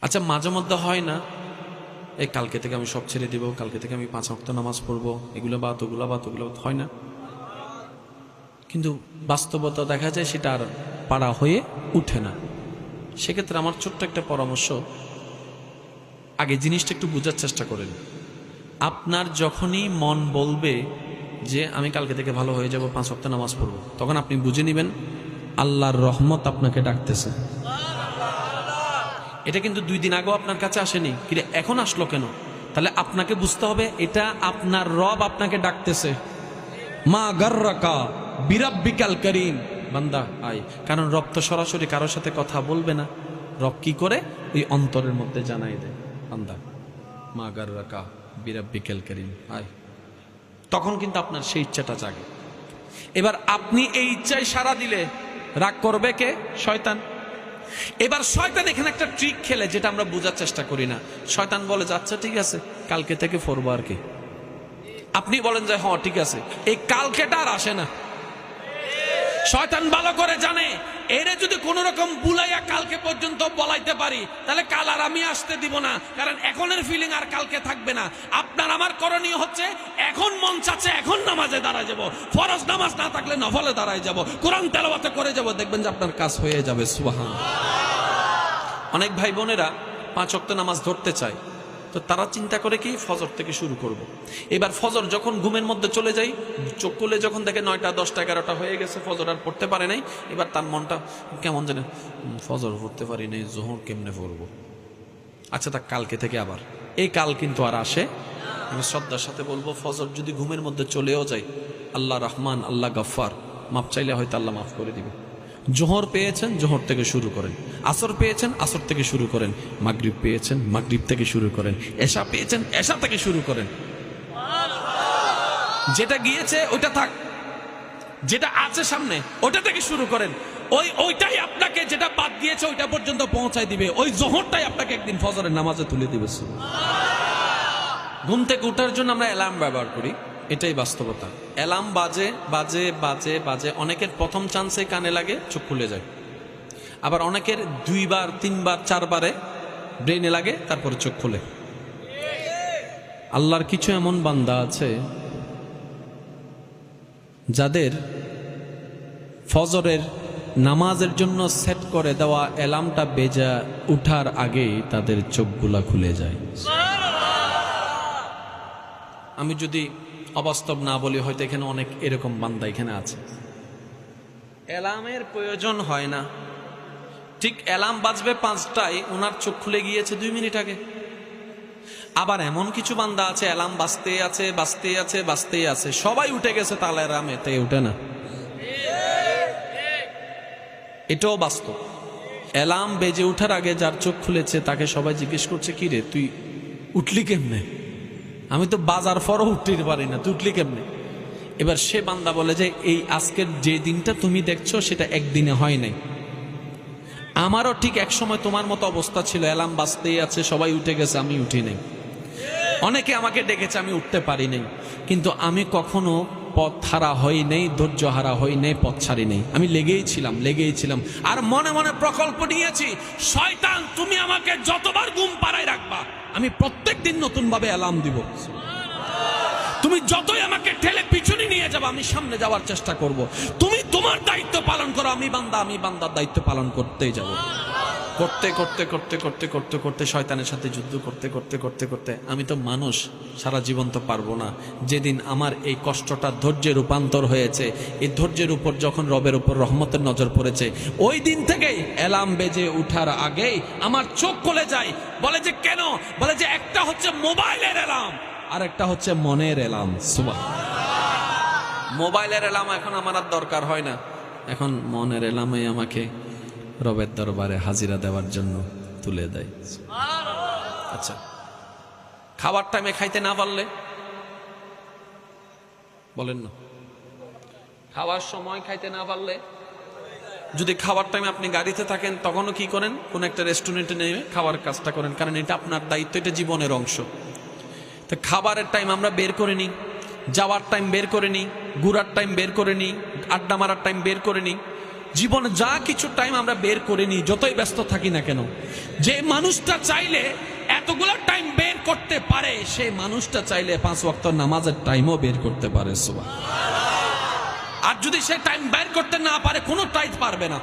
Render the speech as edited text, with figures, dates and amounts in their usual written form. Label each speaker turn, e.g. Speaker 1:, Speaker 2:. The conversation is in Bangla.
Speaker 1: আচ্ছা মাঝে মধ্যে হয় না, এই কালকে থেকে আমি সব ছেড়ে দিব, কালকে থেকে আমি 5 ওয়াক্ত নামাজ পড়বো, এগুলো বাদ ওগুলো বাদ ওগুলো হয় না? কিন্তু বাস্তবতা দেখা যায় সেটা আর পারা হয়ে উঠে না। সেক্ষেত্রে আমার ছোট্ট একটা পরামর্শ, আগে জিনিসটা একটু বোঝার চেষ্টা করেন। আপনার যখনই মন বলবে যে আমি কালকে থেকে ভালো হয়ে যাব, 5 ওয়াক্ত নামাজ পড়বো, তখন আপনি বুঝে নেবেন আল্লাহর রহমত আপনাকে ডাকতেছে। এটা কিন্তু 2 দিন আগেও আপনার কাছে আসেনি, কিন্তু এখন আসলো কেন? তাহলে আপনাকে বুঝতে হবে এটা আপনার রব আপনাকে ডাকতেছে। মা গাররাকা বিরাব্বিকাল করিম, বান্দা আয়। কারণ রব তো সরাসরি কারোর সাথে কথা বলবে না, রব কি করে ওই অন্তরের মধ্যে জানাই দেয়, বান্দা মা গাররাকা বিরাব্বিকাল করিম আয়। তখন কিন্তু আপনার সেই ইচ্ছাটা জাগে। এবার আপনি এই ইচ্ছায় সাড়া দিলে রাগ করবে কে? শয়তান। এবার শয়তান এখানে একটা ট্রিক খেলে, যেটা আমরা বোঝার চেষ্টা করি না। শয়তান বলে যে আচ্ছা ঠিক আছে, কালকে থেকে পড়বো আর কি। আপনি বলেন যে হ্যাঁ ঠিক আছে, এই কালকেটা আর আসে না। শয়তান ভালো করে জানে এরে যদি কোন রকম বুলাইয়া কালকে পর্যন্ত বলাইতে পারি, তাহলে কাল আর আমি আসতে দিব না, কারণ এখনের ফিলিং আর কালকে থাকবে না। আপনার আমার করণীয় হচ্ছে, এখন মন চাচ্ছে এখন নামাজে দাঁড়ায় যাব, ফরজ নামাজ না থাকলে নফলে দাঁড়ায় যাব, কোরআন তেলাওয়াত করে যাব, দেখবেন যে আপনার কাজ হয়ে যাবে। সুবহানাল্লাহ। অনেক ভাই বোনেরা 5 ওয়াক্ত নামাজ ধরতে চায়, তো তারা চিন্তা করে কি ফজর থেকে শুরু করব। এবার ফজর যখন ঘুমের মধ্যে চলে যাই, চোখ খুলে যখন দেখে 9টা 10টা 11টা হয়ে গেছে, ফজর আর পড়তে পারে নাই, এবার তার মনটা কেমন জানে, ফজর পড়তে পারি নাই, জোহর কেমনে পড়বো। আচ্ছা তা কালকে থেকে আবার, এই কাল কিন্তু আর আসে। আমি শ্রদ্ধার সাথে বলবো, ফজর যদি ঘুমের মধ্যে চলেও যায়, আল্লাহ রহমান, আল্লাহ গফফার, মাপ চাইলে হয়তো আল্লাহ মাফ করে দিবে। জোহর পেয়েছেন, জোহর থেকে শুরু করেন। আসর পেয়েছেন, আসর থেকে শুরু করেন। মাগরিব পেয়েছেন, মাগরিব থেকে শুরু করেন। এশা পেয়েছেন, এশা থেকে শুরু করেন। যেটা গিয়েছে ওইটা থাক, যেটা আছে সামনে ওটা থেকে শুরু করেন। ওইটাই আপনাকে, যেটা বাদ গিয়েছে ওইটা পর্যন্ত পৌঁছায় দিবে। ওই জোহরটাই আপনাকে একদিন ফজরের নামাজে তুলে দিবে। ঘুম থেকে ওঠার জন্য আমরা অ্যালার্ম ব্যবহার করি, এটাই বাস্তবতা। অ্যালার্ম বাজে বাজে বাজে বাজে, অনেকের প্রথম চান্সে কানে লাগে, চোখ খুলে যায়। আবার অনেকের 2 বার 3 বার 4 বারে ব্রেনে লাগে, তারপরে চোখ খুলে। আল্লাহর কিছু এমন বান্দা আছে যাদের ফজরের নামাজের জন্য সেট করে দেওয়া অ্যালার্মটা বেজে উঠার আগেই তাদের চোখগুলা খুলে যায়। আমি যদি অবাস্তব না বলি, হয়তো এখানে অনেক এরকম বান্দা এখানে আছে, অ্যালার্মের প্রয়োজন হয় না, ঠিক অ্যালার্ম বাজবে 5টায়, ওনার চোখ খুলে গিয়েছে 2 মিনিট আগে। আবার এমন কিছু বান্দা আছে, অ্যালার্ম বাজতে আছে বাজতে আছে বাজতেই আছে, সবাই উঠে গেছে, তাহলে অ্যালার্মে তাই উঠে না। এটাও বাস্তব। অ্যালার্ম বেজে উঠার আগে যার চোখ খুলেছে, তাকে সবাই জিজ্ঞেস করছে কি রে তুই উঠলি কেমনে? আমি তো বাজার পরও উঠতে পারি না, তুই উঠলি কেমনে? এবার সে বান্দা বলে যে এই আজকের যে দিনটা তুমি দেখছো সেটা একদিনে হয় নাই। আমারও ঠিক এক সময় তোমার মতো অবস্থা ছিল, অ্যালার্ম বাজতেই আছে, সবাই উঠে গেছে, আমি উঠি নাই। অনেকে আমাকে ডেকেছে, আমি উঠতে পারি নাই, কিন্তু আমি কখনো পথ হারা হই নেই, ধৈর্য হারা হই নেই, পথ ছাড়ি নেই। আমি লেগেই ছিলাম, আর মনে মনে প্রকল্প নিয়েছি, শয়তান তুমি আমাকে যতবার ঘুম পাড়ায় রাখবা, আমি প্রত্যেক দিন নতুন ভাবে অ্যালার্ম দিব। তুমি যতই আমাকে ঠেলে পিছনে নিয়ে যাবে, আমি সামনে যাওয়ার চেষ্টা করব। তুমি তোমার দায়িত্ব পালন করো, আমি বান্দার দায়িত্ব পালন করতেই যাব। করতে করতে করতে করতে করতে করতে শয়তানের সাথে যুদ্ধ করতে করতে করতে করতে আমি তো মানুষ, সারা জীবন তো পারবো না। যেদিন আমার এই কষ্টটা ধৈর্যে রূপান্তর হয়েছে, এই ধৈর্যের উপর যখন রবের উপর রহমতের নজর পড়েছে, ওই দিন থেকেই অ্যালার্ম বেজে উঠার আগেই আমার চোখ খুলে যায়। বলে যে কেন? বলে যে একটা হচ্ছে মোবাইলের অ্যালার্ম, আর একটা হচ্ছে মনের অ্যালার্ম। সুবহানাল্লাহ। মোবাইলের অ্যালার্ম এখন আমার আর দরকার হয় না, এখন মনের অ্যালার্মই আমাকে রবের দরবারে হাজিরা দেওয়ার জন্য তুলে দেয়। আচ্ছা, খাবার টাইমে খাইতে না পারলে বলেন না, খাওয়ার সময় খাইতে না পারলে, যদি খাবার টাইমে আপনি গাড়িতে থাকেন, তখনও কি করেন? কোন একটা রেস্টুরেন্টে নেমে খাবার কাজটা করেন, কারণ এটা আপনার দায়িত্ব, এটা জীবনের অংশ। তো খাবারের টাইম আমরা বের করে নিই, যাওয়ার টাইম বের করে নিই, ঘুরার টাইম বের করে নিই, আড্ডা মারার টাইম বের করে নিই। জীবনে যা কিছু টাইম আমরা বের করে নিই, যতই ব্যস্ত থাকি না কেন, যে মানুষটা চাইলে এতগুলো টাইম বের করতে পারে, সেই মানুষটা চাইলে 5 ওয়াক্ত নামাজের টাইমও বের করতে পারে। সুবহানাল্লাহ। আর যদি সে টাইম বের করতে না পারে, কোনো টাইম পারবে না।